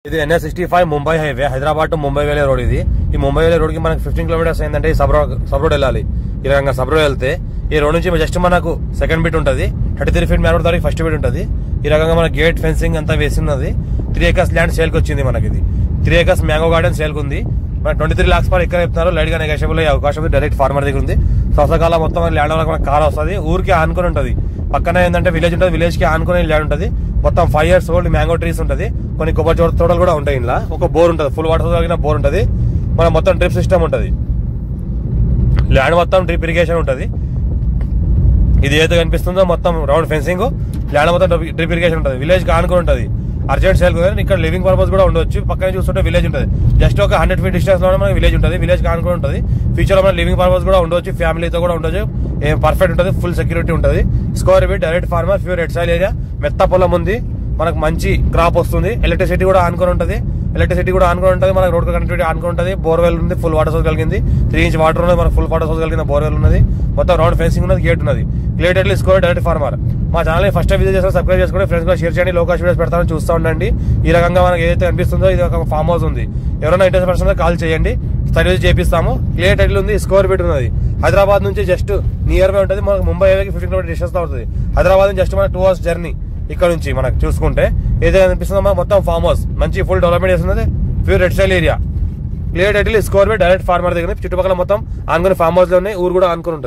ఇది NH65 Mumbai highway, Hyderabad to Mumbai వెళ్ళే road ఇది. ఈ ముంబై వెళ్ళే రోడ్ కి మనకి 15 కిలోమీటర్స్ ఏంటంటే సబ్ రోడ్ వెళ్ళాలి. ఈ రకంగా సబ్ రోడ్ వెళ్తే ఈ రోడ్ నుంచి జస్ట్ మనకు సెకండ్ బిట్ ఉంటుంది, 33 feet man road first bit ఉంటుంది. ఈ రకంగా మన గేట్ ఫెన్సింగ్ అంతా వేసినది. 3 acres ల్యాండ్ సేల్ కి వచ్చింది మనకి. ఇది 3 acres మ్యాంగో గార్డెన్ సేల్ కు ఉంది. మన 23 lakhs పర్ ఎక్కడ చెప్తున్నారు. లైట్ గా నెగోషియబుల్ అయ్యే అవకాశం డైరెక్ట్ ఫార్మర్ దగ్గర ఉంది. సంవత్సరకాలం మొత్తం ల్యాండ్ వరకు మనకు కార్ వస్తుంది. ఊరికి ఆనుకొని ఉంటుంది. పక్కన ఏంటంటే విలేజ్ ఉంటుంది, విలేజ్ కి ఆనుకునే ల్యాండ్ ఉంటుంది. మొత్తం 5 years ఓల్డ్ మ్యాంగో ట్రీస్ ఉంటుంది. కొన్ని కొబ్బరి తోటలు కూడా ఉంటాయి. ఇలా ఒక బోర్ ఉంటుంది, ఫుల్ వాటర్ కలిగిన బోర్ ఉంటుంది. మన మొత్తం డ్రిప్ సిస్టమ్ ఉంటుంది. ల్యాండ్ మొత్తం డ్రిప్ ఇరిగేషన్ ఉంటుంది. ఇది ఏదో కనిపిస్తుందో మొత్తం రౌండ్ ఫెన్సింగ్, ల్యాండ్ మొత్తం డ్రిప్ ఇరిగేషన్ ఉంటుంది. విలేజ్ కి ఆనుకుని ఉంటుంది. అర్జెంట్ సేల్ ఇక్కడ లివింగ్ పర్పస్ కూడా ఉండొచ్చు. పక్కన చూస్తుంటే విలేజ్ ఉంటుంది. జస్ట్ ఒక 100 feet డిస్టెన్స్ లో మనకి విలేజ్ ఉంటుంది. విలేజ్ కి ఆనుకుని ఉంటుంది. ఫ్యూచర్ లో మన లివింగ్ పర్పస్ కూడా ఉండొచ్చు, ఫ్యామిలీతో కూడా ఉండొచ్చు. పర్ఫెక్ట్ ఉంటుంది, ఫుల్ సెక్యూరిటీ ఉంటుంది. Square feet direct farmer, pure red soil area, మెత్త పొలం ఉంది. మనకు మంచి క్రాప్ వస్తుంది. ఎలక్ట్రిసిటీ కూడా ఆనుకొని ఉంటుంది. మనకు రోడ్ కనెక్టివిటీ ఆనుకొని ఉంటుంది. బోర్వెల్ ఉంది, ఫుల్ వాటర్ సోర్స్ కలిగింది. 3 inch వాటర్ ఉన్నది, మనకు ఫుల్ వాటర్ సోర్స్ కలిగిన బోర్వెల్ ఉన్నది. మొత్తం రౌండ్ ఫెన్సింగ్ ఉన్నది, గేట్ ఉన్నది. Clearly score direct farmer. మా ఛానల్ ఫస్ట్ టైం విజిట్ చేస్తే సబ్స్క్రైబ్ చేసుకోండి, ఫ్రెండ్స్ కూడా షేర్ చేయండి. లోకల్ వీడియోస్ పెడతానని చూస్తూ ఉండండి. ఈ రకంగా మనకి ఏదైతే కనిపిస్తుందో ఇది ఒక ఫామ్ హౌస్ ఉంది. ఎవరైనా ఇంట్రెస్ట్ పర్సన్ కాల్ చేయండి, స్టడీ చేపిస్తాము. క్లియర్ టైటిల్ ఉంది, స్కోర్ బిట్ ఉన్నది. హైదరాబాద్ నుంచి జస్ట్ నియర్ బై ఉంటుంది. మనకు ముంబై హైవేకి 15 kilometers డిస్టెన్స్ తో ఉంటుంది. హైదరాబాద్ నుంచి జస్ట్ మన 2 hours జర్నీ. ఇక్కడ నుంచి మనకు చూసుకుంటే ఏదైతే అనిపిస్తుందో మొత్తం ఫామ్ హౌస్, మంచి ఫుల్ డెవలప్మెంట్ చేస్తున్నది. Pure red soil area. Clear title score bit direct farmer దగ్గర. చుట్టుపక్కల మొత్తం ఆనుకుని ఫామ్ హౌస్ లో ఉన్నాయి. ఊరు కూడా ఆనుకుని ఉంటుంది.